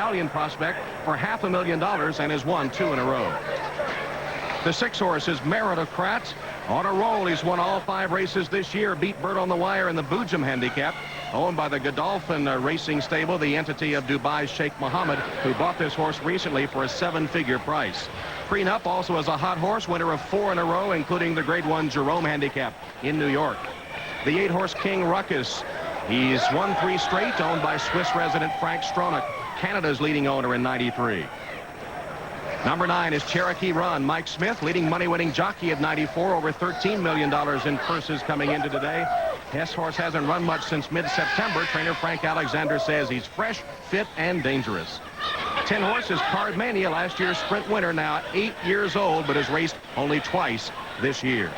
stallion prospect for $500,000 and has won 2 in a row. The 6 horse is Meritocrat. On a roll, he's won all 5 races this year, beat Bird on the Wire in the Boojum handicap, owned by the Godolphin Racing Stable, the entity of Dubai's Sheikh Mohammed, who bought this horse recently for a 7-figure price. Prenup also has a hot horse, winner of 4 in a row, including the Grade 1 Jerome handicap in New York. The 8-horse King Ruckus. He's won 3 straight, owned by Swiss resident Frank Stronach, Canada's leading owner in '93. Number 9 is Cherokee Run. Mike Smith, leading money-winning jockey at 94, over $13 million in purses coming into today. Hess horse hasn't run much since mid-September. Trainer Frank Alexander says he's fresh, fit, and dangerous. 10 horse is Card Mania, last year's sprint winner, now 8 years old, but has raced only twice this year.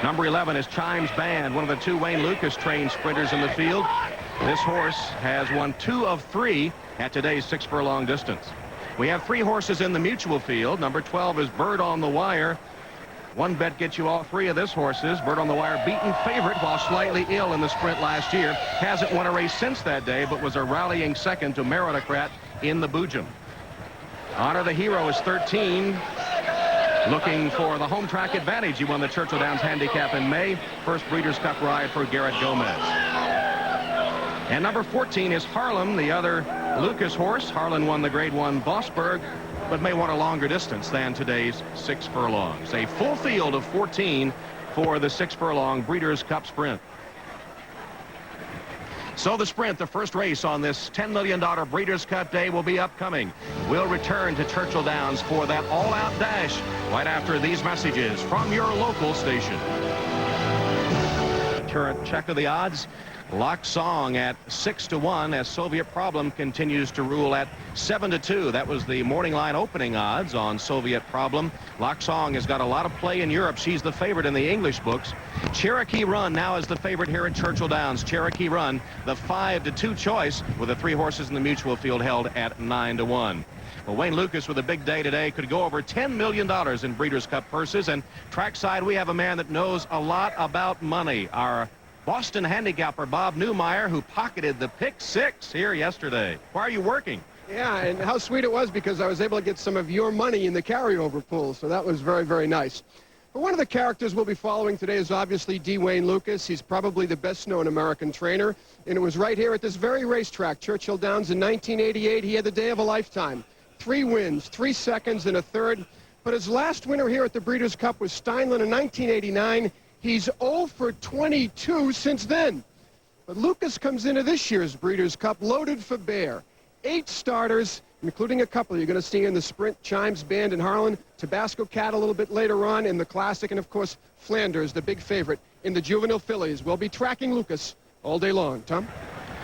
Number 11 is Chimes Band, one of the 2 Wayne Lucas trained sprinters in the field. This horse has won 2 of 3 at today's 6 furlong distance. We have 3 horses in the mutual field. Number 12 is Bird on the Wire. One bet gets you all 3 of this horses. Bird on the Wire, beaten favorite while slightly ill in the sprint last year. Hasn't won a race since that day, but was a rallying second to Meritocrat in the Boojum. Honor the Hero is 13. Looking for the home track advantage. He won the Churchill Downs handicap in May. First Breeders' Cup ride for Garrett Gomez. And number 14 is Harlem, the other Lucas horse. Harlan won the Grade 1 Bossburg, but may want a longer distance than today's 6 furlongs. A full field of 14 for the 6 furlong Breeders' Cup Sprint. So the Sprint, the first race on this $10 million Breeders' Cup Day, will be upcoming. We'll return to Churchill Downs for that all-out dash right after these messages from your local station. Current check of the odds. Lock Song at 6-1 as Soviet Problem continues to rule at 7-2. That was the morning line opening odds on Soviet Problem. Lock Song has got a lot of play in Europe. She's the favorite in the English books. Cherokee Run now is the favorite here at Churchill Downs. Cherokee Run, the 5-2 choice, with the 3 horses in the mutual field held at 9-1. Well, Wayne Lucas with a big day today could go over $10 million in Breeders' Cup purses. And trackside, we have a man that knows a lot about money. Our Boston handicapper Bob Newmeyer, who pocketed the pick 6 here yesterday. Why are you working? Yeah, and how sweet it was, because I was able to get some of your money in the carryover pool, so that was very, very nice. But one of the characters we'll be following today is obviously D. Wayne Lucas. He's probably the best-known American trainer, and it was right here at this very racetrack, Churchill Downs, in 1988. He had the day of a lifetime. 3 wins, 3 seconds, and a third. But his last winner here at the Breeders' Cup was Steinlen in 1989. He's 0 for 22 since then. But Lucas comes into this year's Breeders' Cup loaded for bear. 8 starters, including a couple you're going to see in the Sprint, Chimes Band and Harlan, Tabasco Cat a little bit later on in the Classic, and of course Flanders, the big favorite in the Juvenile Fillies. We'll be tracking Lucas all day long. Tom?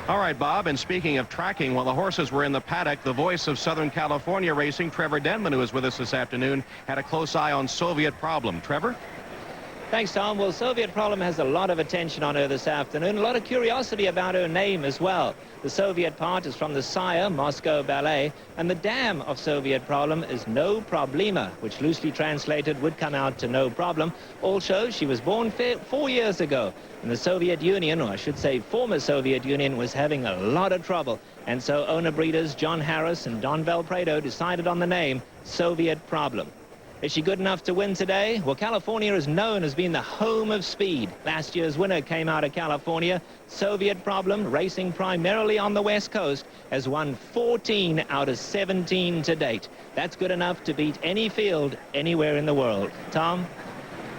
All right, Bob, and speaking of tracking, while the horses were in the paddock, the voice of Southern California racing, Trevor Denman, who is with us this afternoon, had a close eye on Soviet Problem. Trevor? Thanks, Tom. Well, Soviet Problem has a lot of attention on her this afternoon, a lot of curiosity about her name as well. The Soviet part is from the sire, Moscow Ballet, and the dam of Soviet Problem is No Problema, which loosely translated would come out to no problem. Also, she was born 4 years ago, and the Soviet Union, or I should say former Soviet Union, was having a lot of trouble. And so owner-breeders John Harris and Don Valpredo decided on the name Soviet Problem. Is she good enough to win today? Well, California is known as being the home of speed. Last year's winner came out of California. Soviet Problem, racing primarily on the West Coast, has won 14 out of 17 to date. That's good enough to beat any field anywhere in the world. Tom?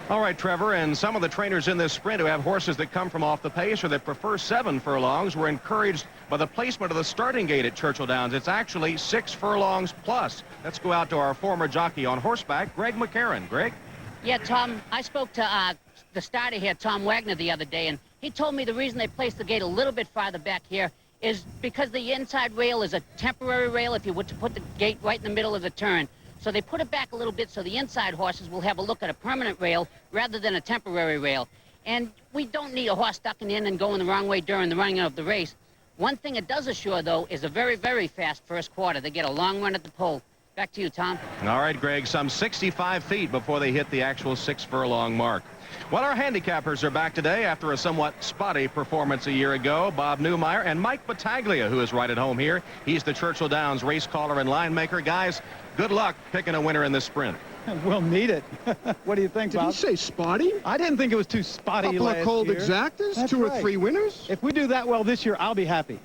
All right, Trevor, and some of the trainers in this sprint who have horses that come from off the pace or that prefer 7 furlongs were encouraged by the placement of the starting gate at Churchill Downs. It's actually 6 furlongs plus. Let's go out to our former jockey on horseback, Greg McCarron. Greg? Yeah, Tom, I spoke to the starter here, Tom Wagner, the other day, and he told me the reason they placed the gate a little bit farther back here is because the inside rail is a temporary rail if you were to put the gate right in the middle of the turn. So they put it back a little bit so the inside horses will have a look at a permanent rail rather than a temporary rail. And we don't need a horse ducking in and going the wrong way during the running of the race. One thing it does assure, though, is a very, very fast first quarter. They get a long run at the pole. Back to you, Tom. All right, Greg, some 65 feet before they hit the actual 6-furlong mark. Well, our handicappers are back today after a somewhat spotty performance a year ago. Bob Newmeyer and Mike Battaglia, who is right at home here. He's the Churchill Downs race caller and line maker. Guys, good luck picking a winner in this sprint. We'll need it. What do you think, Did Bob? he say spotty? I didn't think it was too spotty Couple last of cold year. exactas, That's 2 or right. 3 winners. If we do that well this year, I'll be happy.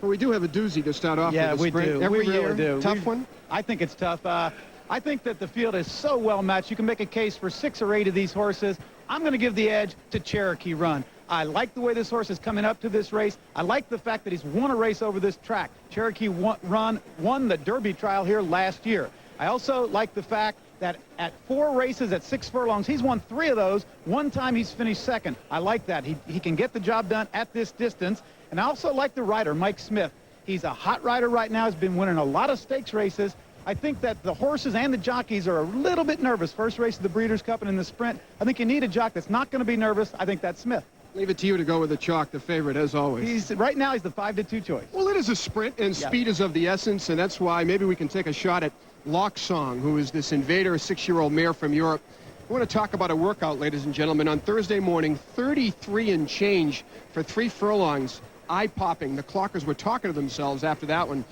But we do have a doozy to start off Yeah, with the we sprint. do. Every We really year, do. tough one. I think it's tough. I think that the field is so well matched. You can make a case for 6 or 8 of these horses. I'm going to give the edge to Cherokee Run. I like the way this horse is coming up to this race. I like the fact that he's won a race over this track. Cherokee Run won the Derby trial here last year. I also like the fact that at 4 races at 6 furlongs, he's won 3 of those. One time he's finished second. I like that. He can get the job done at this distance. And I also like the rider, Mike Smith. He's a hot rider right now. He's been winning a lot of stakes races. I think that the horses and the jockeys are a little bit nervous. First race of the Breeders' Cup and in the sprint. I think you need a jock that's not going to be nervous. I think that's Smith. Leave it to you to go with the chalk, the favorite, as always. Right now, he's the 5-2 choice. Well, it is a sprint, and Yeah. speed is of the essence, and that's why maybe we can take a shot at Locksong, who is this invader, 6-year-old mare from Europe. I want to talk about a workout, ladies and gentlemen. On Thursday morning, 33 and change for 3 furlongs. Eye-popping. The clockers were talking to themselves after that one.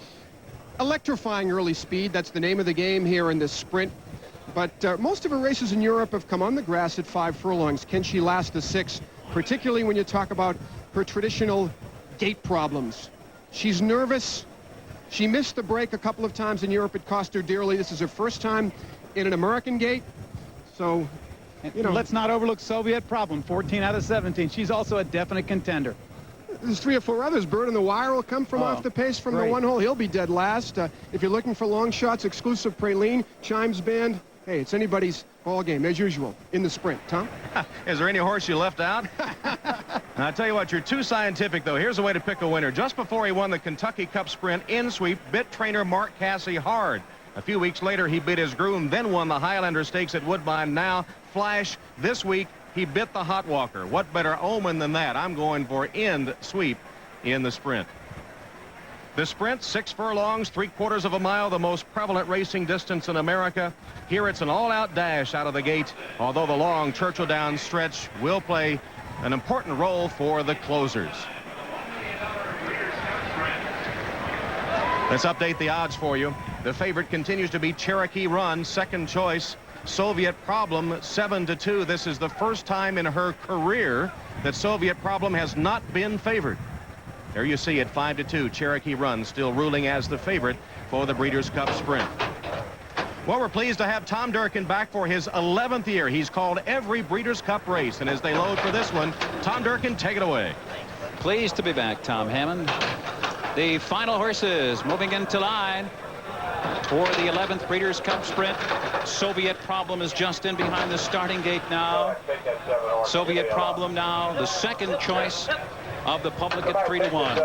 Electrifying early speed. That's the name of the game here in this sprint. But most of her races in Europe have come on the grass at 5 furlongs. Can she last the 6? Particularly when you talk about her traditional gait problems. She's nervous. She missed the break a couple of times in Europe. It cost her dearly. This is her first time in an American gate. So, you know, Let's not overlook Soviet Problem, 14 out of 17. She's also a definite contender. there's 3 or 4 others. Bird in the Wire will come from off the pace from the great. 1 hole. He'll be dead last. If you're looking for long shots, exclusive Praline, Chimes Band. Hey, it's anybody's ball game, as usual, in the sprint. Tom? Is there any horse you left out? I'll tell you what, you're too scientific, though. Here's a way to pick a winner. Just before he won the Kentucky Cup Sprint in sweep, bit trainer Mark Casse hard. A few weeks later, he bit his groom, then won the Highlander Stakes at Woodbine. Now, Flash, this week, he bit the Hot Walker. What better omen than that? I'm going for end sweep in the sprint. The sprint, 6 furlongs, 3/4 of a mile, the most prevalent racing distance in America. Here it's an all-out dash out of the gate, although the long Churchill Downs stretch will play an important role for the closers. Let's update the odds for you. The favorite continues to be Cherokee Run, second choice. Soviet Problem, 7-2. This is the first time in her career that Soviet Problem has not been favored. There you see it, 5-2. Cherokee Run still ruling as the favorite for the Breeders' Cup Sprint. Well, we're pleased to have Tom Durkin back for his 11th year. He's called every Breeders' Cup race, and as they load for this one, Tom Durkin, take it away. Pleased to be back, Tom Hammond. The final horses moving into line for the 11th Breeders' Cup Sprint. Soviet Problem is just in behind the starting gate now. Soviet Problem now the second choice of the public at 3-1.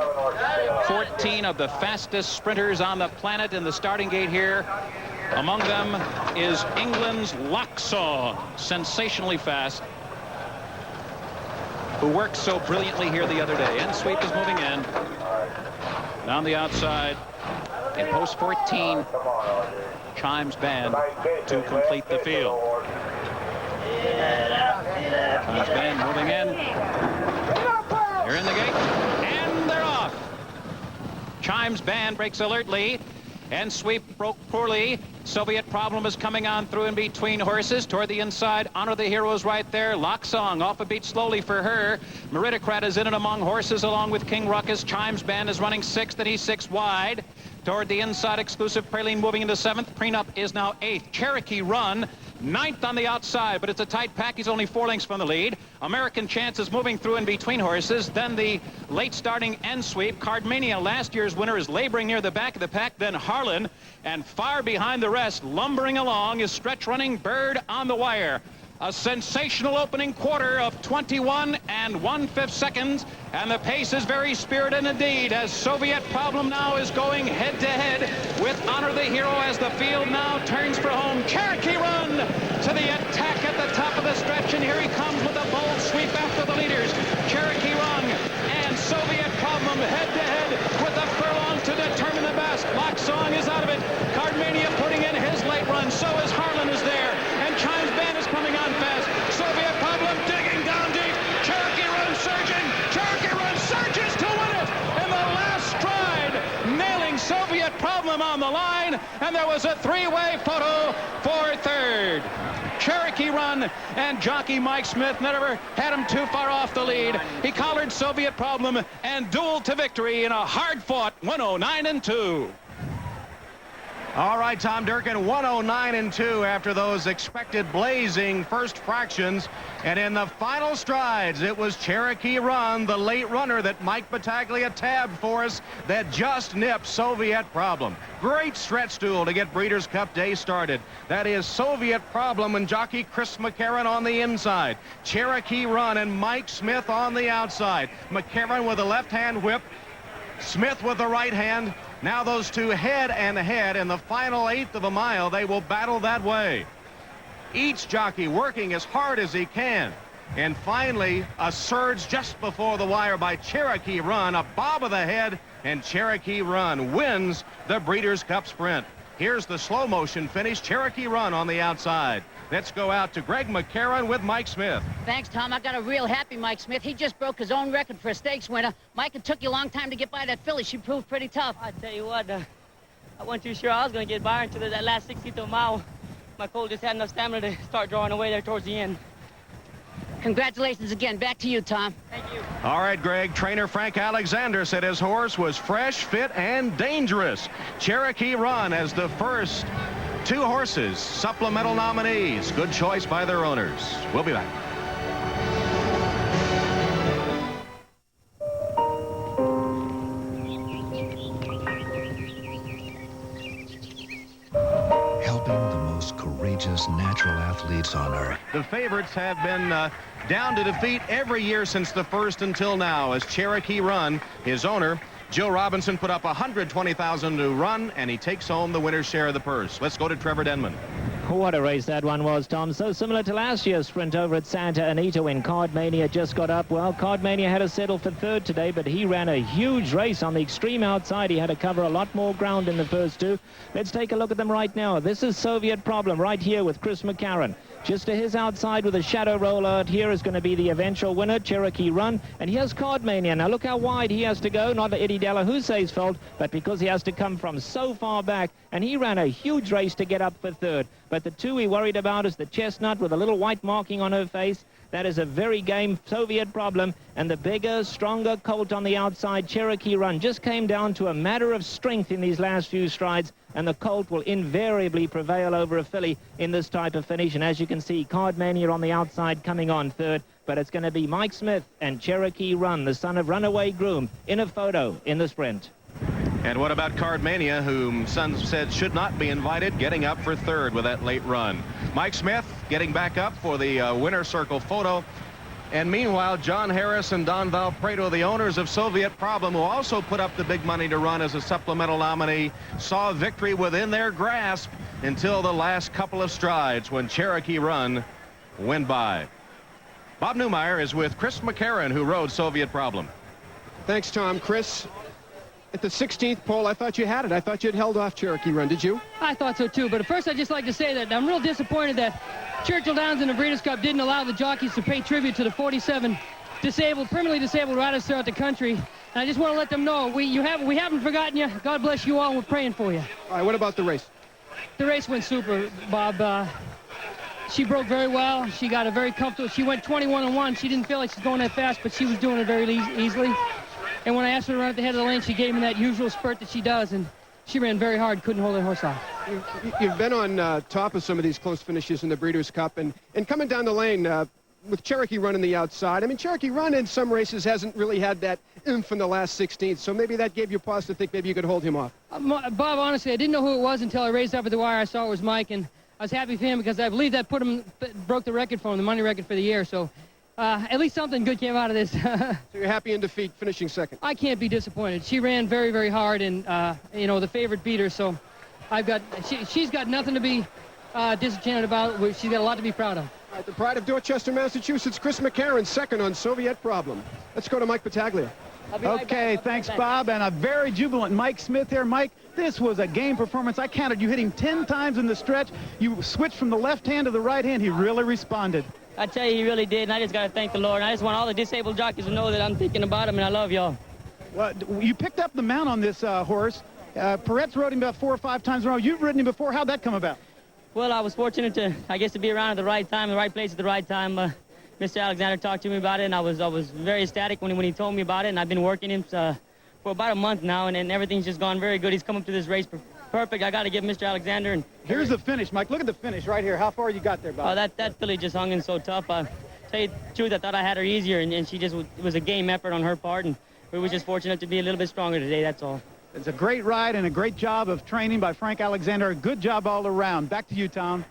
14 of the fastest sprinters on the planet in the starting gate here. Among them is England's Locksaw, sensationally fast, who worked so brilliantly here the other day. And sweep is moving in. Down the outside in post 14, Chimes Band to complete the field. Chimes Band moving in. They're in the gate, and they're off. Chimes Band breaks alertly, and sweep broke poorly. Soviet Problem is coming on through in between horses. Toward the inside, Honor the Heroes right there. Locksong off a beat slowly for her. Meritocrat is in and among horses along with King Ruckus. Chimes Band is running 6th, and he's 6 wide. Toward the inside, Exclusive Praline moving into 7th. Prenup is now 8th. Cherokee Run 9th on the outside, but it's a tight pack. He's only 4 lengths from the lead. American Chance is moving through in between horses. Then the late starting end sweep. Cardmania, last year's winner, is laboring near the back of the pack. Then Harlan, and far behind the rest, lumbering along, is stretch running Bird on the Wire. A sensational opening quarter of 21 1/5 seconds, and the pace is very spirited indeed as Soviet Problem now is going head-to-head with Honor the Hero as the field now turns for home. Cherokee Run to the attack at the top of the stretch, and here he comes with a bold sweep after the leaders. Cherokee Run and Soviet Problem head-to-head with a furlong to determine the best. Locksong is out of it. Cardmania putting in Problem on the line, and there was a three-way photo for third. Cherokee Run and jockey Mike Smith never had him too far off the lead. He collared Soviet Problem and dueled to victory in a hard-fought 109-2. All right, Tom Durkin, 109-2 after those expected blazing first fractions. And in the final strides, it was Cherokee Run, the late runner that Mike Battaglia tabbed for us, that just nipped Soviet Problem. Great stretch duel to get Breeders' Cup Day started. That is Soviet Problem and jockey Chris McCarron on the inside. Cherokee Run and Mike Smith on the outside. McCarron with a left-hand whip, Smith with the right hand. Now those two head and head in the final eighth of a mile. They will battle that way. Each jockey working as hard as he can. And finally, a surge just before the wire by Cherokee Run, a bob of the head, and Cherokee Run wins the Breeders' Cup Sprint. Here's the slow motion finish. Cherokee Run on the outside. Let's go out to Greg McCarron with Mike Smith. Thanks, Tom. I got a real happy Mike Smith. He just broke his own record for a stakes winner. Mike, it took you a long time to get by that filly. She proved pretty tough. I tell you what, I wasn't too sure I was going to get by her until that last 16th of a mile. My colt just had enough stamina to start drawing away there towards the end. Congratulations again. Back to you, Tom. Thank you. All right, Greg. Trainer Frank Alexander said his horse was fresh, fit, and dangerous. Cherokee Run as the first two horses, supplemental nominees. Good choice by their owners. We'll be back. Helping the most courageous natural athletes on earth. The favorites have been down to defeat every year since the first until now, as Cherokee Run, his owner, Joe Robinson, put up $120,000 to run, and he takes home the winner's share of the purse. Let's go to Trevor Denman. What a race that one was, Tom. So similar to last year's sprint over at Santa Anita when Card Mania just got up. Well, Card Mania had to settle for third today, but he ran a huge race on the extreme outside. He had to cover a lot more ground in the first two. Let's take a look at them right now. This is Soviet Problem right here with Chris McCarron. Just to his outside with a shadow roll out here is going to be the eventual winner, Cherokee Run. And here's Card Mania. Now look how wide he has to go. Not Eddie Delahouse's fault, but because he has to come from so far back. And he ran a huge race to get up for third. But the two we worried about is the Chestnut with a little white marking on her face. That is a very game Soviet Problem. And the bigger, stronger colt on the outside, Cherokee Run, just came down to a matter of strength in these last few strides. And the colt will invariably prevail over a filly in this type of finish. And as you can see, Card Mania on the outside coming on third. But it's going to be Mike Smith and Cherokee Run, the son of Runaway Groom, in a photo in the sprint. And what about Card Mania, whom Sun said should not be invited, getting up for third with that late run? Mike Smith getting back up for the winner's circle photo. And meanwhile, John Harris and Don Valpredo, the owners of Soviet Problem, who also put up the big money to run as a supplemental nominee, saw victory within their grasp until the last couple of strides when Cherokee Run went by. Bob Newmeyer is with Chris McCarron, who rode Soviet Problem. Thanks, Tom. Chris, at the 16th pole, I thought you had it. I thought you'd held off Cherokee Run. Did you? I thought so too, but at first I'd just like to say that I'm real disappointed that Churchill Downs in the Breeders' Cup didn't allow the jockeys to pay tribute to the 47 permanently disabled riders throughout the country. And I just want to let them know we haven't forgotten you. God bless you all. We're praying for you. All right, what about the race? The race went super, Bob. She broke very well. She got a very comfortable. She went 21-1. She didn't feel like she's going that fast, but she was doing it very easily. And when I asked her to run at the head of the lane, she gave me that usual spurt that she does, and she ran very hard, couldn't hold her horse off. You've been on top of some of these close finishes in the Breeders' Cup, and coming down the lane with Cherokee Run on the outside. I mean, Cherokee Run in some races hasn't really had that oomph in the last 16th, so maybe that gave you pause to think maybe you could hold him off. Bob, honestly, I didn't know who it was until I raised up at the wire. I saw it was Mike, and I was happy for him because I believe that broke the record for him, the money record for the year. So at least something good came out of this. So you're happy in defeat, finishing second? I can't be disappointed. She ran very, very hard, and you know, the favorite beat her. So she's got nothing to be disenchanted about. She's got a lot to be proud of. All right, the pride of Dorchester, Massachusetts, Chris McCarron, second on Soviet Problem. Let's go to Mike Battaglia. Okay, thanks, Bob, and a very jubilant Mike Smith here. Mike, this was a game performance. I counted you hit him 10 times in the stretch. You switched from the left hand to the right hand. He really responded. I tell you, he really did, and I just got to thank the Lord. And I just want all the disabled jockeys to know that I'm thinking about them, and I love y'all. Well, you picked up the mount on this horse. Perret's rode him about 4 or 5 times in a row. You've ridden him before. How'd that come about? Well, I was fortunate to, I guess, to be around at the right time, the right place at the right time. Mr. Alexander talked to me about it, and I was very ecstatic when he told me about it, and I've been working him for about a month now, and everything's just gone very good. He's come up to this race perfect. I got to give Mr. Alexander. And here's the finish, Mike. Look at the finish right here. How far you got there, Bob? Oh, that filly just hung in so tough. Tell you the truth, I thought I had her easier, and she just it was a game effort on her part, and we were just fortunate to be a little bit stronger today, that's all. It's a great ride and a great job of training by Frank Alexander. A good job all around. Back to you, Tom.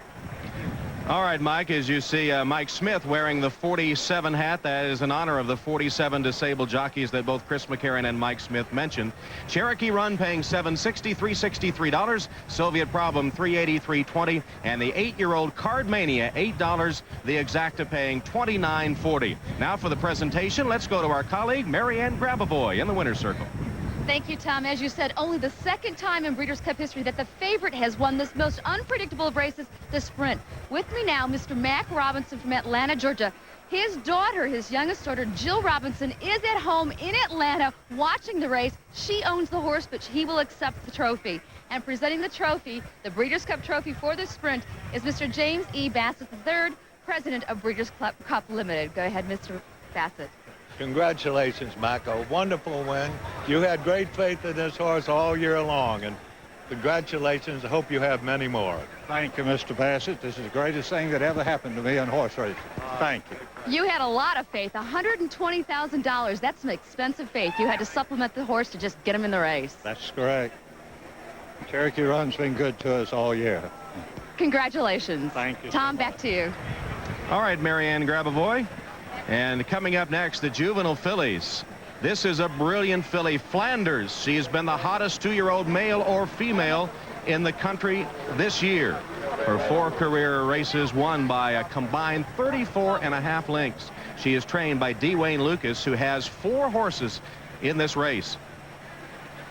All right, Mike, as you see Mike Smith wearing the 47 hat, that is in honor of the 47 disabled jockeys that both Chris McCarron and Mike Smith mentioned. Cherokee Run paying $760, $363, Soviet Problem $380, $320, and the 8-year-old Card Mania $8, the Exacta paying $29.40. Now for the presentation, let's go to our colleague Marianne Grabavoy in the winner's circle. Thank you, Tom. As you said, only the second time in Breeders' Cup history that the favorite has won this most unpredictable of races, the Sprint. With me now, Mr. Mac Robinson from Atlanta, Georgia. His daughter, his youngest daughter, Jill Robinson, is at home in Atlanta watching the race. She owns the horse, but he will accept the trophy. And presenting the trophy, the Breeders' Cup trophy for the Sprint, is Mr. James E. Bassett III, president of Breeders' Cup Limited. Go ahead, Mr. Bassett. Congratulations, Mac. A wonderful win. You had great faith in this horse all year long, and congratulations. I hope you have many more. Thank you, Mr. Bassett. This is the greatest thing that ever happened to me in horse racing. Thank you. You had a lot of faith, $120,000. That's some expensive faith. You had to supplement the horse to just get him in the race. That's correct. Cherokee Run's been good to us all year. Congratulations. Thank you. Tom, back to you. All right, Marianne Grabavoy. And coming up next, the juvenile fillies. This is a brilliant filly, Flanders. She's been the hottest 2-year-old male or female in the country this year. Her 4 career races won by a combined 34.5 lengths. She is trained by D. Wayne Lucas, who has 4 horses in this race.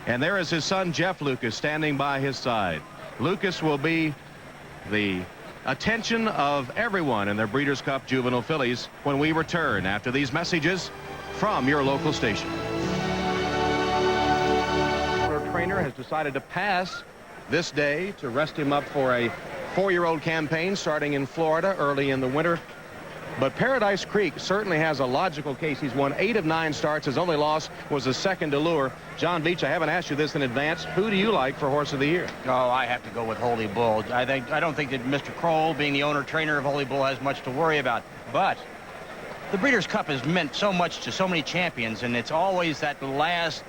And there is his son, Jeff Lucas, standing by his side. Lucas will be the attention of everyone in their Breeders' Cup juvenile fillies when we return after these messages from your local station. Our trainer has decided to pass this day to rest him up for a 4-year-old campaign starting in Florida early in the winter. But Paradise Creek certainly has a logical case. He's won 8 of 9 starts. His only loss was the second Allure. John Veach, I haven't asked you this in advance. Who do you like for Horse of the Year? Oh, I have to go with Holy Bull. I don't think that Mr. Kroll, being the owner-trainer of Holy Bull, has much to worry about. But the Breeders' Cup has meant so much to so many champions, and it's always that last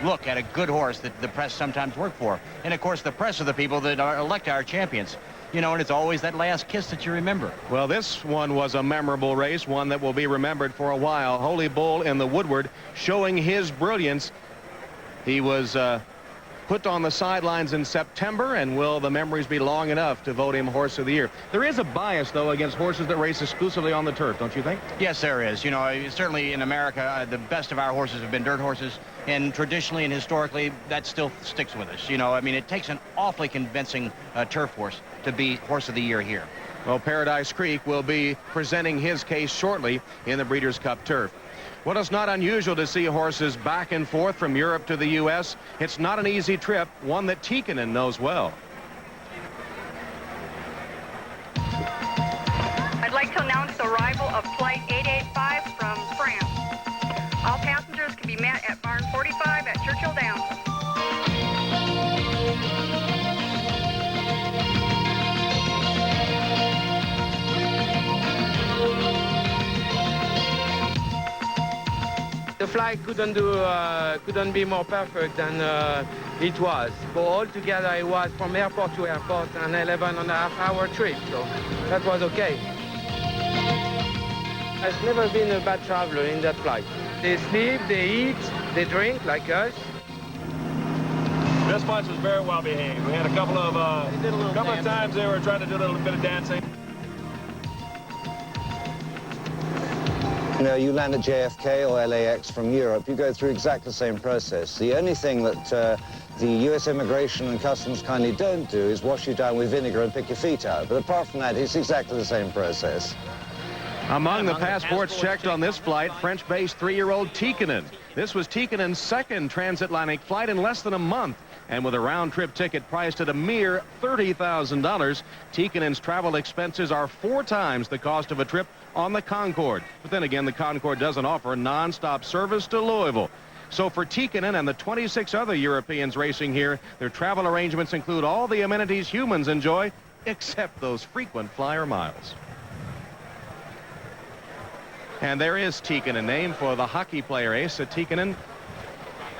look at a good horse that the press sometimes work for. And, of course, the press are the people that elect our champions. You know, and it's always that last kiss that you remember. Well, this one was a memorable race, one that will be remembered for a while. Holy Bull in the Woodward showing his brilliance. He was put on the sidelines in September, and will the memories be long enough to vote him Horse of the Year? There is a bias, though, against horses that race exclusively on the turf, don't you think? Yes, there is. You know, certainly in America, the best of our horses have been dirt horses, and traditionally and historically, that still sticks with us. You know, I mean, it takes an awfully convincing turf horse to be Horse of the Year here. Well, Paradise Creek will be presenting his case shortly in the Breeders' Cup turf. Well, it's not unusual to see horses back and forth from Europe to the U.S. It's not an easy trip, one that Tikkanen knows well. I'd like to announce the arrival of Flight 885 from France. All passengers can be met at Barn 45 at Churchill Downs. The flight couldn't be more perfect than it was. But altogether, it was from airport to airport an 11.5-hour trip, so that was okay. I've never been a bad traveler in that flight. They sleep, they eat, they drink like us. This flight was very well behaved. We had a couple of times they were trying to do a little bit of dancing. You know, you land at JFK or LAX from Europe, you go through exactly the same process. The only thing that the U.S. Immigration and Customs kindly don't do is wash you down with vinegar and pick your feet out. But apart from that, it's exactly the same process. Among the passports checked on this flight, French-based 3-year-old Tikkanen. This was Tikkanen's second transatlantic flight in less than a month. And with a round-trip ticket priced at a mere $30,000, Tikkanen's travel expenses are 4 times the cost of a trip on the Concorde. But then again, the Concorde doesn't offer non-stop service to Louisville. So for Tikkanen and the 26 other Europeans racing here, their travel arrangements include all the amenities humans enjoy, except those frequent flyer miles. And there is Tikkanen, named for the hockey player Esa Tikkanen,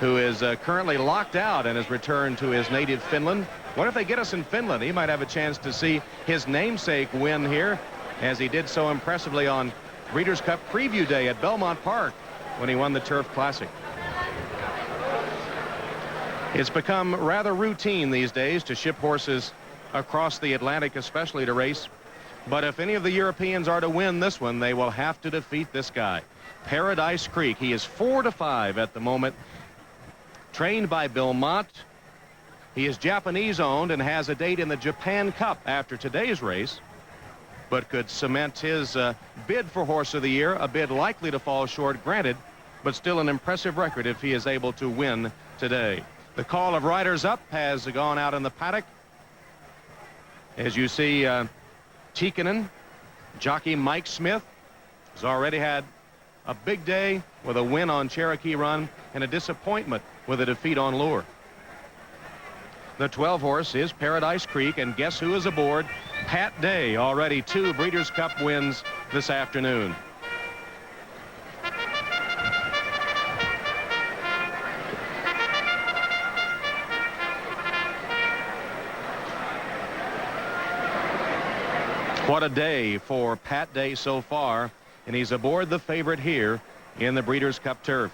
who is currently locked out and has returned to his native Finland. What if they get us in Finland? He might have a chance to see his namesake win here, as he did so impressively on Breeders' Cup Preview Day at Belmont Park when he won the Turf Classic. It's become rather routine these days to ship horses across the Atlantic, especially to race. But if any of the Europeans are to win this one, they will have to defeat this guy, Paradise Creek. He is 4-5 at the moment. Trained by Bill Mott. He is Japanese-owned and has a date in the Japan Cup after today's race, but could cement his bid for Horse of the Year, a bid likely to fall short, granted, but still an impressive record if he is able to win today. The call of riders up has gone out in the paddock. As you see, Tikkanen, jockey Mike Smith, has already had a big day with a win on Cherokee Run and a disappointment with a defeat on Lure. The 12 horse is Paradise Creek, and guess who is aboard? Pat Day, already 2 Breeders' Cup wins this afternoon. What a day for Pat Day so far, and he's aboard the favorite here in the Breeders' Cup Turf.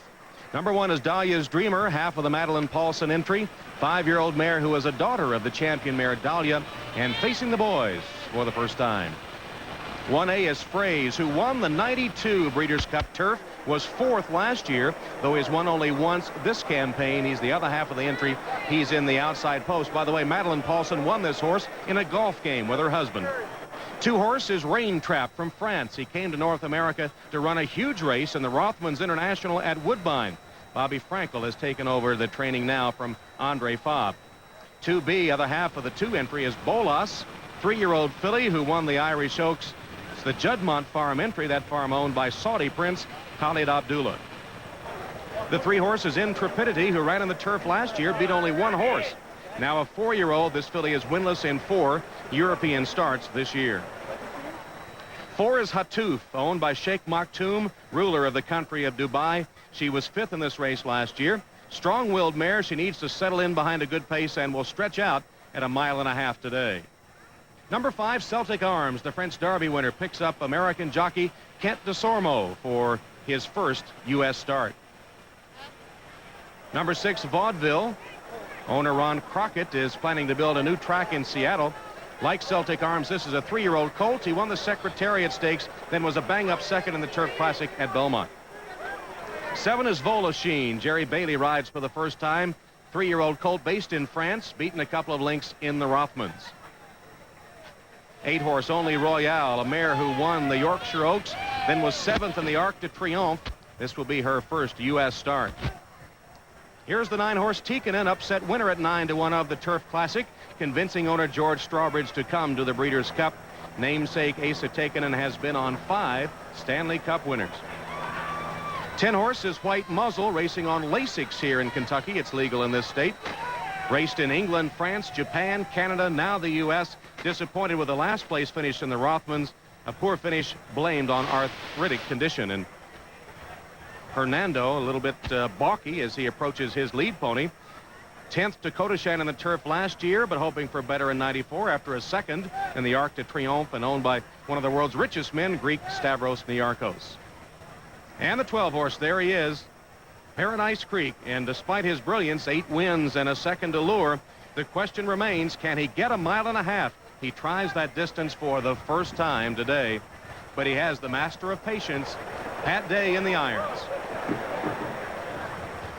Number 1 is Dahlia's Dreamer, half of the Madeline Paulson entry. 5-year-old mare who is a daughter of the champion mare Dahlia and facing the boys for the first time. 1A is Phrase, who won the 92 Breeders' Cup Turf, was 4th last year, though he's won only once this campaign. He's the other half of the entry. He's in the outside post. By the way, Madeline Paulson won this horse in a golf game with her husband. 2 horse is Rain Trap from France. He came to North America to run a huge race in the Rothmans International at Woodbine. Bobby Frankel has taken over the training now from Andre Fabre. 2B, other half of the 2 entry, is Bolas, 3-year-old filly who won the Irish Oaks. It's the Juddmonte Farm entry, that farm owned by Saudi Prince Khalid Abdullah. The 3 horse is Intrepidity, who ran in the turf last year, beat only 1 horse. Now a 4-year-old, this filly is winless in 4 European starts this year. 4 is Hatouf, owned by Sheikh Maktoum, ruler of the country of Dubai. She was 5th in this race last year. Strong-willed mare. She needs to settle in behind a good pace and will stretch out at 1.5 miles today. Number 5, Celtic Arms, the French Derby winner, picks up American jockey Kent Desormeaux for his first U.S. start. Number 6, Vaudeville. Owner Ron Crockett is planning to build a new track in Seattle. Like Celtic Arms, this is a 3-year-old colt. He won the Secretariat Stakes, then was a bang-up second in the Turf Classic at Belmont. 7 is Volashine. Jerry Bailey rides for the first time. 3-year-old colt based in France, beaten a couple of lengths in the Rothmans. 8 horse Only Royale, a mare who won the Yorkshire Oaks, then was 7th in the Arc de Triomphe. This will be her first U.S. start. Here's the 9 horse Tikkanen, upset winner at 9-1 of the Turf Classic, convincing owner George Strawbridge to come to the Breeders' Cup. Namesake Asa Tikkanen has been on 5 Stanley Cup winners. 10 horse is White Muzzle, racing on Lasix here in Kentucky. It's legal in this state. Raced in England, France, Japan, Canada, now the U.S. Disappointed with the last place finish in the Rothmans. A poor finish blamed on arthritic condition. And Hernando a little bit balky as he approaches his lead pony. 10th Dakota Shan in the turf last year, but hoping for better in 94 after a second in the Arc de Triomphe, and owned by one of the world's richest men, Greek Stavros Niarchos. And the 12 horse, there he is, Paradise Creek, and despite his brilliance, 8 wins and a second allure, the question remains, can he get 1.5 miles? He tries that distance for the first time today, but he has the master of patience, Pat Day, in the irons.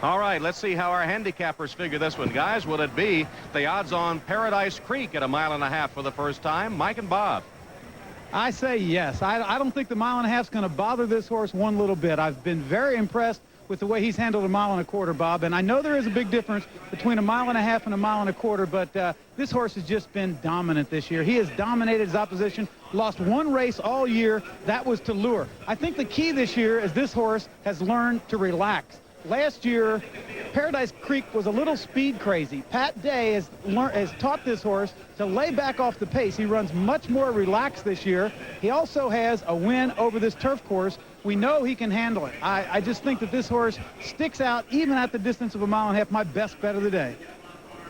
All right, let's see how our handicappers figure this one. Guys, will it be the odds on Paradise Creek at 1.5 miles for the first time? Mike and Bob. I say yes. I don't think the 1.5 miles is going to bother this horse one little bit. I've been very impressed with the way he's handled a 1.25 miles, Bob. And I know there is a big difference between 1.5 miles and 1.25 miles, but this horse has just been dominant this year. He has dominated his opposition, lost one race all year. That was to Lure. I think the key this year is this horse has learned to relax. Last year, Paradise Creek was a little speed crazy. Pat Day has taught this horse to lay back off the pace. He runs much more relaxed this year. He also has a win over this turf course. We know he can handle it. I just think that this horse sticks out even at the distance of 1.5 miles. My best bet of the day.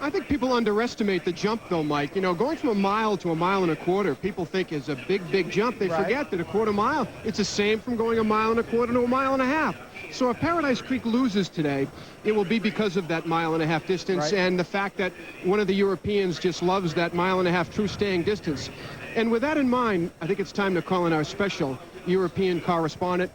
I think people underestimate the jump, though, Mike. You know, going from 1 mile to 1.25 miles, people think is a big, big jump. They forget that a 1/4 mile, it's the same from going 1.25 miles to 1.5 miles. So if Paradise Creek loses today, it will be because of that 1.5 mile distance and the fact that one of the Europeans just loves that 1.5 mile true staying distance. And with that in mind, I think it's time to call in our special European correspondent.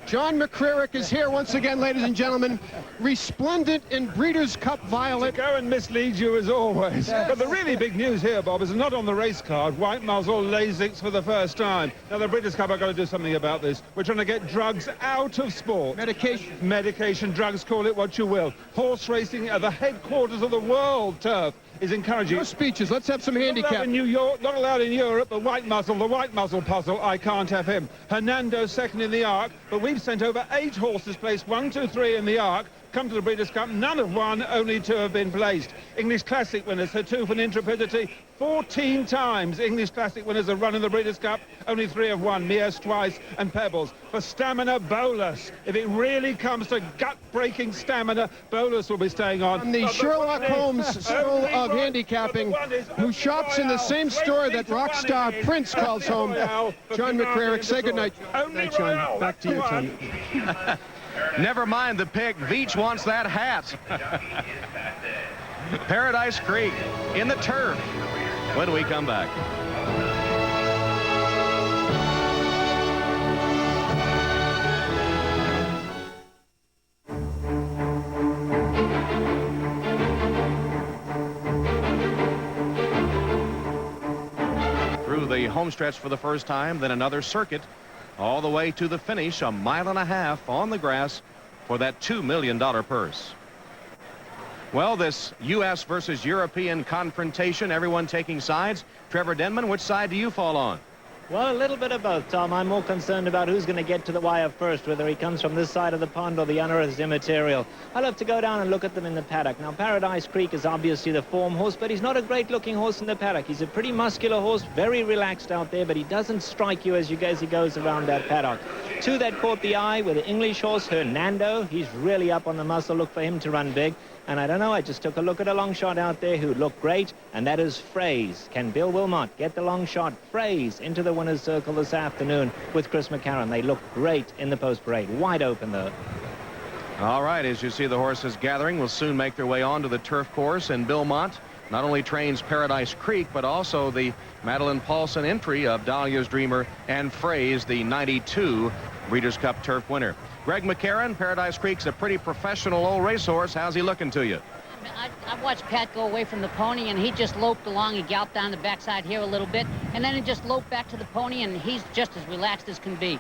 John McCririck is here once again, ladies and gentlemen, resplendent in Breeders' Cup violet. To go and mislead you as always. But the really big news here, Bob, is not on the race card. White Muzzle Lasix for the first time. Now, the Breeders' Cup, I've got to do something about this. We're trying to get drugs out of sport. Medication. Medication, drugs, call it what you will. Horse racing at the headquarters of the world turf is encouraging. No speeches. Let's have some handicap. Not allowed in New York, not allowed in Europe. The White Muzzle puzzle, I can't have him. Hernando second in the Arc, but we've sent over 8 horses placed 1, 2, 3 in the Arc. Come to the Breeders' Cup, none have won, only 2 have been placed. English Classic winners, Hatoof and Intrepidity, 14 times English Classic winners have run in the Breeders' Cup, only 3 have won, Mies twice and Pebbles. For Stamina, Bolus. If it really comes to gut-breaking stamina, Bolus will be staying on. And the Sherlock Holmes School of Handicapping, who shops in the same store that rock star Prince calls home. John McCririck, say goodnight. Night, John. Back to you, Tom. Never mind the pick. Veach wants that hat. Paradise Creek in the turf when we come back. Through the homestretch for the first time, then another circuit, all the way to the finish, 1.5 miles on the grass for that $2 million purse. Well, this U.S. versus European confrontation, everyone taking sides. Trevor Denman, which side do you fall on? Well, a little bit of both, Tom. I'm more concerned about who's going to get to the wire first, whether he comes from this side of the pond or the other as immaterial. I love to go down and look at them in the paddock. Now, Paradise Creek is obviously the form horse, but he's not a great-looking horse in the paddock. He's a pretty muscular horse, very relaxed out there, but he doesn't strike you as he goes around that paddock. 2 that caught the eye with the English horse, Hernando. He's really up on the muscle. Look for him to run big. And I don't know, I just took a look at a long shot out there who looked great, and that is Phrase. Can Bill Wilmot get the long shot Phrase into the winner's circle this afternoon with Chris McCarron? They look great in the post parade. Wide open, though. All right, as you see, the horses gathering will soon make their way on to the turf course, and Bill Mott not only trains Paradise Creek, but also the Madeline Paulson entry of Dahlia's Dreamer and Phrase, the 92 Breeders' Cup turf winner. Greg McCarron, Paradise Creek's a pretty professional old racehorse. How's he looking to you? I watched Pat go away from the pony, and he just loped along. He galloped down the backside here a little bit, and then he just loped back to the pony, and he's just as relaxed as can be.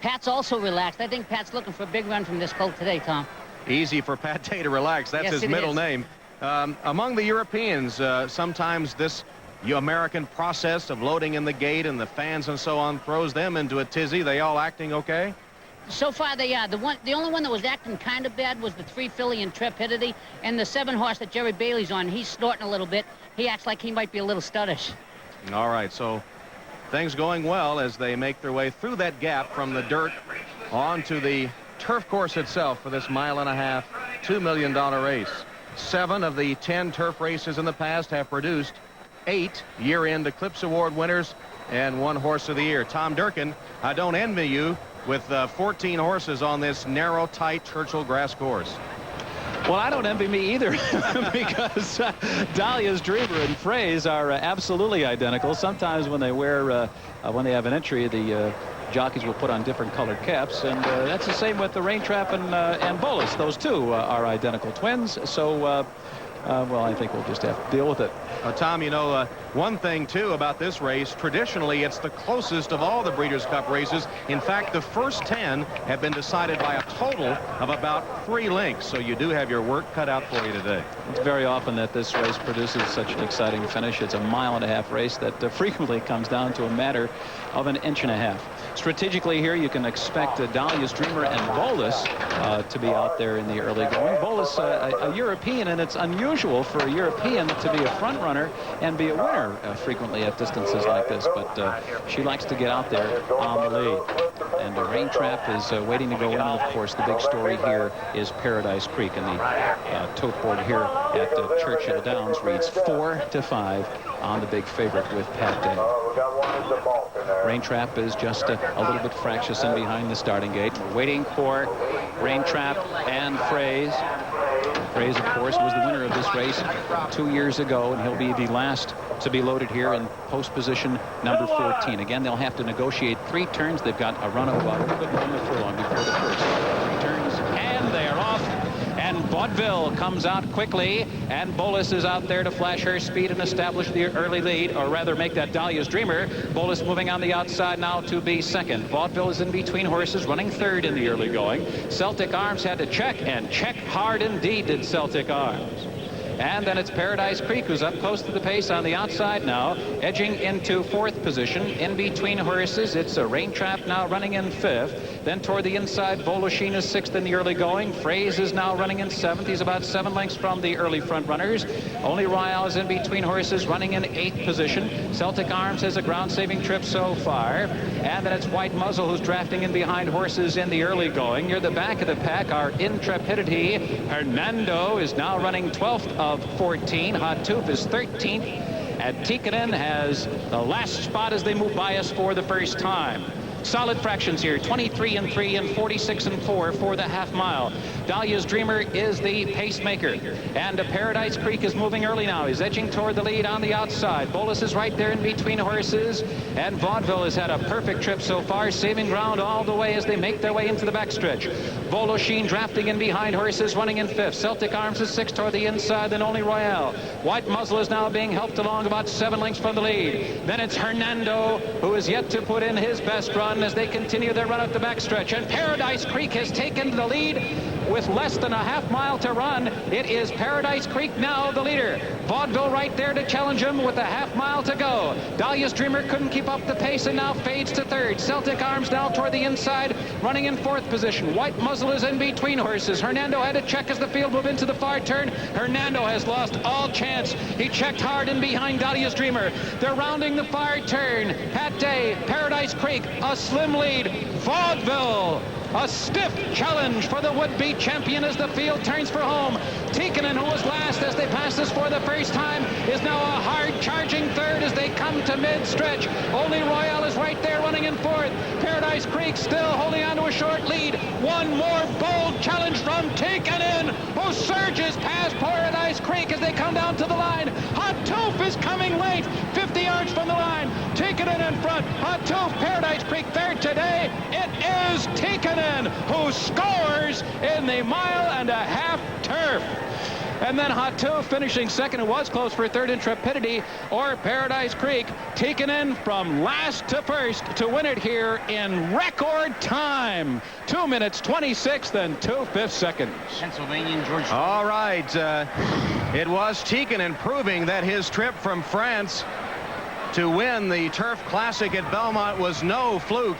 Pat's also relaxed. I think Pat's looking for a big run from this colt today, Tom. Easy for Pat Day to relax. That's his middle name. Among the Europeans, sometimes this American process of loading in the gate and the fans and so on throws them into a tizzy. They all acting okay? So far, they are. The only one that was acting kind of bad was the 3 filly Intrepidity, and the 7 horse that Jerry Bailey's on. He's snorting a little bit. He acts like he might be a little studdish. All right, so things going well as they make their way through that gap from the dirt onto the turf course itself for this 1.5 mile, $2 million race. 7 of the 10 turf races in the past have produced 8 year-end Eclipse Award winners and 1 horse of the year. Tom Durkin, I don't envy you with 14 horses on this narrow, tight Churchill grass course. Well, I don't envy me either because Dahlia's Dreamer and Phrase are absolutely identical. Sometimes when they wear, when they have an entry, the jockeys will put on different colored caps, and that's the same with the Rain Trap and Bolus. Those two are identical twins. So well, I think we'll just have to deal with it. Tom, you know, one thing, too, about this race, traditionally, it's the closest of all the Breeders' Cup races. In fact, the first 10 have been decided by a total of about 3 lengths, so you do have your work cut out for you today. It's very often that this race produces such an exciting finish. It's a 1.5 mile race that frequently comes down to a matter of 1.5 inches. Strategically here, you can expect Dahlia's Dreamer and Bolus to be out there in the early going. Bolus, a European, and it's unusual for a European to be a front runner and be a winner frequently at distances like this, but she likes to get out there on the lead. And Rain Trap is waiting to go in, and of course the big story here is Paradise Creek, and the tote board here at Churchill Downs reads 4-5 on the big favorite with Pat Day. Rain Trap is just a little bit fractious in behind the starting gate. We're waiting for Rain Trap and Fraze. Fraze, of course, was the winner of this race 2 years ago, and he'll be the last to be loaded here in post position number 14. Again, they'll have to negotiate 3 turns. They've got a run of about a little bit more than a furlong before the first 3 turns, and they are off. And Vaudeville comes out quickly, and Bolus is out there to flash her speed and establish the early lead, or rather make that Dahlia's Dreamer. Bolus moving on the outside now to be second. Vaudeville is in between horses, running third in the early going. Celtic Arms had to check, and check hard indeed did Celtic Arms. And then it's Paradise Creek, who's up close to the pace on the outside now, edging into 4th position. In between horses, it's a Rain Trap now running in 5th. Then toward the inside, Voloshin is 6th in the early going. Fraze is now running in 7th. He's about 7 lengths from the early front runners. Only Royale is in between horses, running in 8th position. Celtic Arms has a ground-saving trip so far. And then it's White Muzzle, who's drafting in behind horses in the early going. Near the back of the pack are Intrepidity. Hernando is now running 12th of 14. Hatuf is 13th. And Tikkanen has the last spot as they move by us for the first time. Solid fractions here, 23-3 and 46-4 for the half mile. Dahlia's Dreamer is the pacemaker. And Paradise Creek is moving early now. He's edging toward the lead on the outside. Bolus is right there in between horses. And Vaudeville has had a perfect trip so far, saving ground all the way as they make their way into the backstretch. Voloshin drafting in behind horses, running in 5th. Celtic Arms is 6th toward the inside, then only Royale. White Muzzle is now being helped along about 7 lengths from the lead. Then it's Hernando, who is yet to put in his best run as they continue their run up the backstretch. And Paradise Creek has taken the lead with less than a half mile to run. It is Paradise Creek now the leader. Vaudeville right there to challenge him with a half mile to go. Dahlia's Dreamer couldn't keep up the pace and now fades to 3rd. Celtic Arms now toward the inside, running in 4th position. White Muzzle is in between horses. Hernando had to check as the field moved into the far turn. Hernando has lost all chance. He checked hard in behind Dahlia's Dreamer. They're rounding the far turn. Pat Day, Paradise Creek, a slim lead. Vaudeville, a stiff challenge for the would-be champion as the field turns for home. Tikkanen, who was last as they pass this for the first time, is now a hard-charging 3rd as they come to mid-stretch. Only Royale is right there running in 4th. Paradise Creek still holding on to a short lead. One more bold challenge from Tikkanen, who surges past Paradise Creek as they come down to the line. Hatuf is coming late, 50 yards from the line. Tikkanen in front. Hatuf, Paradise Creek 3rd today. It is Tikkanen who scores in the 1.5 mile turf. And then Hatuf finishing 2nd, who was close for 3rd, Intrepidity or Paradise Creek. Tikkanen from last to 1st to win it here in record time. 2 minutes, 26 and 2/5 seconds. Pennsylvania, George. All right. It was Tikkanen proving that his trip from France to win the Turf Classic at Belmont was no fluke.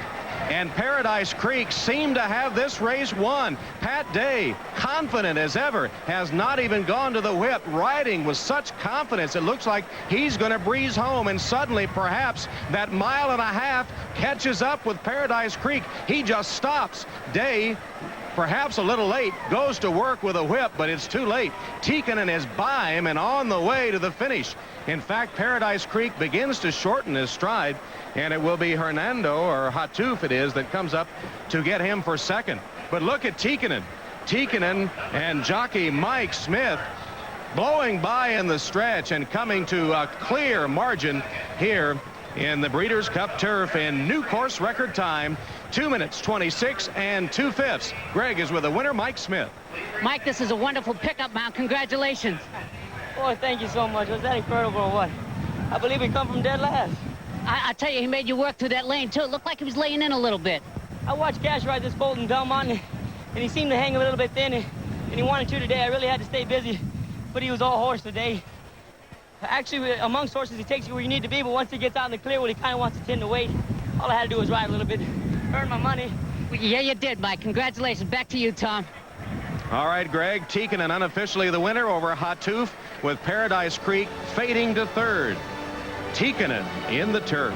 And Paradise Creek seemed to have this race won. Pat Day, confident as ever, has not even gone to the whip, riding with such confidence. It looks like he's going to breeze home, and suddenly perhaps that 1.5 miles catches up with Paradise Creek. He just stops. Day, perhaps a little late, goes to work with a whip, but it's too late. Tikkanen is by him and on the way to the finish. In fact, Paradise Creek begins to shorten his stride, and it will be Hernando, or Hatuf it is, that comes up to get him for 2nd. But look at Tikkanen. Tikkanen and jockey Mike Smith blowing by in the stretch and coming to a clear margin here in the Breeders' Cup Turf in new course record time, 2 minutes, 26 and 2/5. Greg is with the winner, Mike Smith. Mike, this is a wonderful pickup mount. Congratulations. Boy, thank you so much. Was that incredible or what? I believe we come from dead last. I tell you, he made you work through that lane, too. It looked like he was laying in a little bit. I watched Cash ride this bolt in Belmont, and he seemed to hang a little bit thin, and he wanted to today. I really had to stay busy, but he was all horse today. Actually, amongst horses, he takes you where you need to be, but once he gets out in the clear, well, he kind of wants to tend to wait. All I had to do was ride a little bit, earn my money. Yeah, you did, Mike. Congratulations. Back to you, Tom. All right, Greg, Tikkanen unofficially the winner over Hatuf, with Paradise Creek fading to third. Tikkanen in the turf.